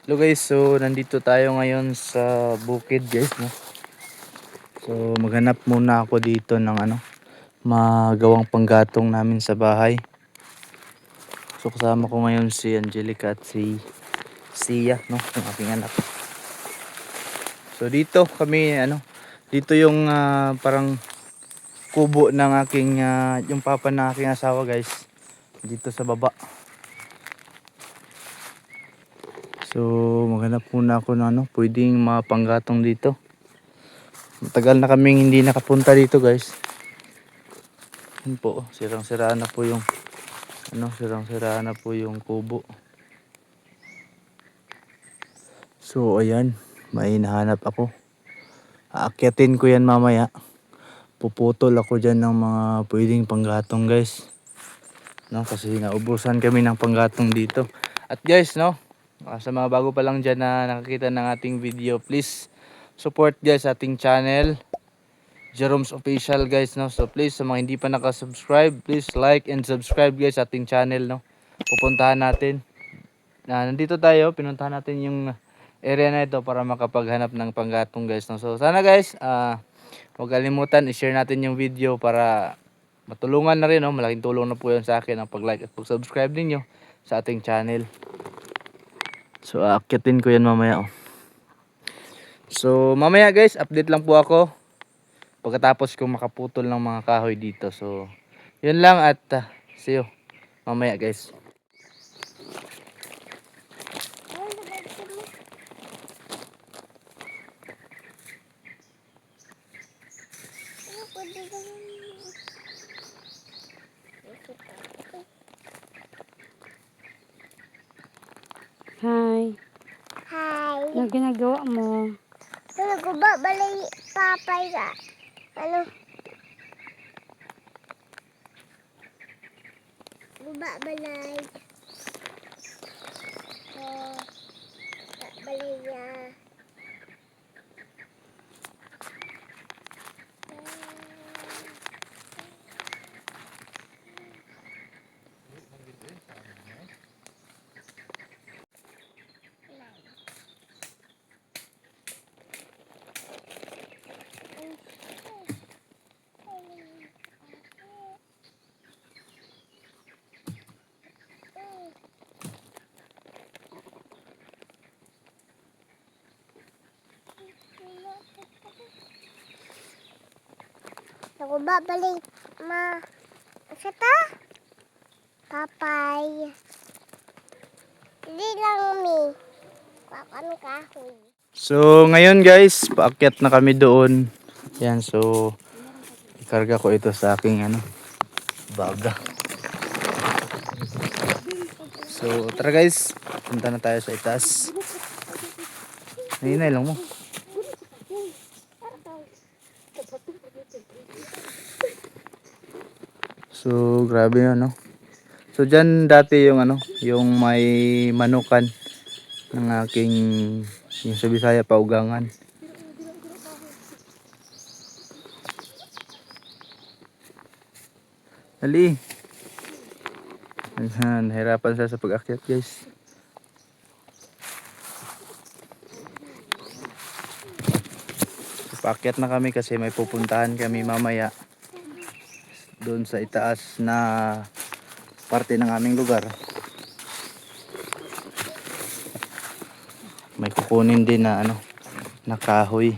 Hello guys, so nandito tayo ngayon sa bukid guys, no? So maghanap muna ako dito ng magawang panggatong namin sa bahay. So kasama ko ngayon si Angelica at si Sia, no? Yung aking anak. So dito kami, dito yung parang kubo ng aking, yung papa ng aking asawa guys. Dito sa baba. So maghanap muna ako ng pwedeng mapanggatong dito. Matagal na kaming hindi nakapunta dito guys. Yun po, sirang-siraan na po yung sirang-siraan na po yung kubo. So ayan, may nahanap ako. Aakyatin ko yan mamaya. Puputol ako dyan ng mga pwedeng panggatong guys. No, kasi naubusan kami ng panggatong dito. At guys, no, sa mga bago pa lang dyan na nakakita ng ating video, please support guys sa ating channel, Jerome's Official guys, no. So please, sa mga hindi pa nakasubscribe, please like and subscribe guys sa ating channel, no. Pupuntahan natin. Nandito tayo, pinuntahan natin yung area na ito para makapaghanap ng panggatong guys, no. So sana guys, huwag kalimutan i-share natin yung video para matulungan na rin, no. Malaking tulong na po yun sa akin ang pag-like at pag-subscribe ninyo sa ating channel. So aakyatin ko yan mamaya, oh. So mamaya guys, update lang po ako pagkatapos kong makaputol ng mga kahoy dito. So yun lang at see you mamaya guys. Hi. Hi. Ano ginagawa mo? Ano ko ba balay papay ka? Ano? Guba balay. Oh, balay niya. Ako ba balay ma? Asa ta? Papay. Hindi lang mi. Kami kahoy. So ngayon guys, paakyat na kami doon. Yan, so ikarga ko ito sa aking baga. So tara guys, punta na tayo sa itaas. Hinay lang mo. So grabe yun, no. So dyan dati yung yung may manukan ng aking, yung sa Bisaya paugangan. Dali. Nahirapan siya sa pag-akyat guys. So, paakyat na kami kasi may pupuntahan kami mamaya doon sa itaas na parte ng aming lugar. May kukunin din na na kahoy.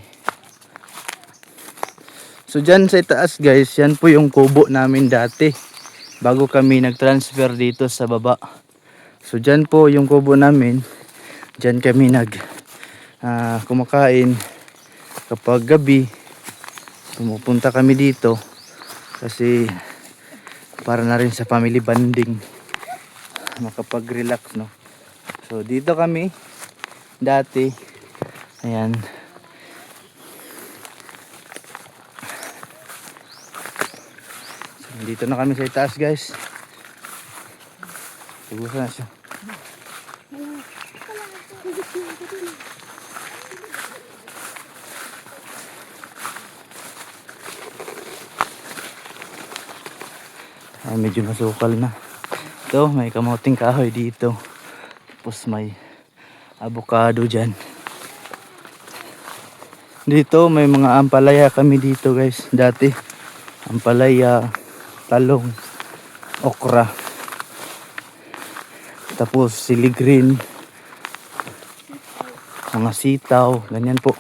So dyan sa itaas guys, yan po yung kubo namin dati bago kami nag-transfer dito sa baba. So dyan po yung kubo namin. Dyan kami kumakain kapag gabi. Pumupunta kami dito kasi para na rin sa family bonding, makapag-relax, no. So dito kami dati. Ayan. So, dito na kami sa itaas guys. Tubusan na siya. Ay, medyo nasukal na. Ito, may kamuting kahoy dito. Tapos may avocado dyan. Dito may mga ampalaya kami dito guys. Dati ampalaya, talong, okra, tapos sili green, mga sitaw, ganyan po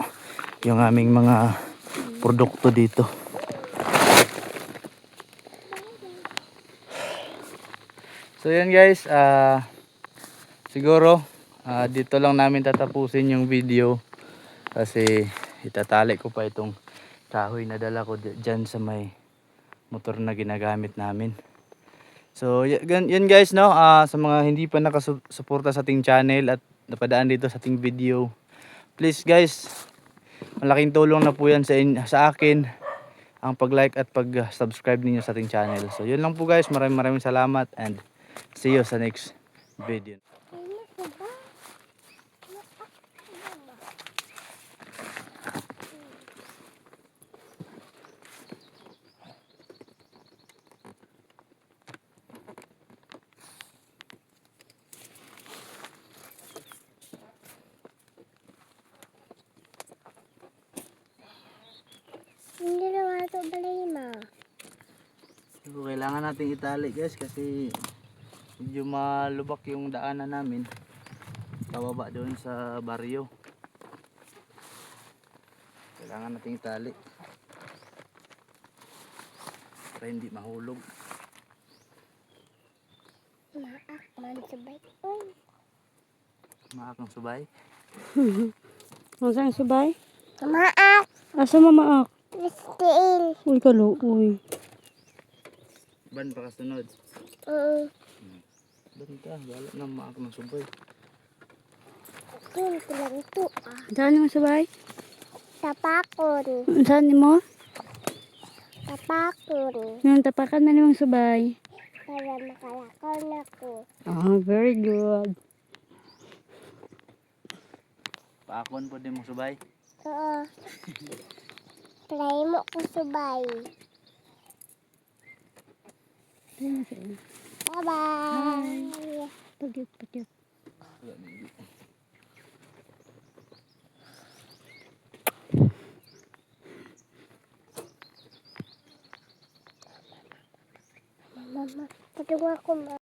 yung aming mga produkto dito. So yan guys, siguro dito lang namin tatapusin yung video kasi itatali ko pa itong kahoy na dala ko dyan sa may motor na ginagamit namin. So yun guys, no, sa mga hindi pa nakasuporta sa ating channel at napadaan dito sa ating video, please guys, malaking tulong na po yan sa akin ang pag-like at pag-subscribe ninyo sa ating channel. So yun lang po guys, maraming salamat and see you sa next video. Hindi na nga ito balay ma. So, kailangan nating itali guys kasi medyo malubak yung daanan namin pababa doon sa baryo. Kailangan nating itali para hindi mahulog. Maak man sabay. Uy. Maakang subay. Masang subay? Maak. Asa mamaak? Stiil. Uy, kaluoy. Ban pa kasunod. Ban ka, wala na maak ng subay. Yun ko lang ito Saan yung subay? Tapakon. Saan mo? Tapakon. Yung tapakan na yung subay. Para makalakaw na ko. Ah, very good. Paakon po din mo subay. Oo. Try mo ko subay. Bye-bye. Pagyut. Mama, patunggu aku, Ma.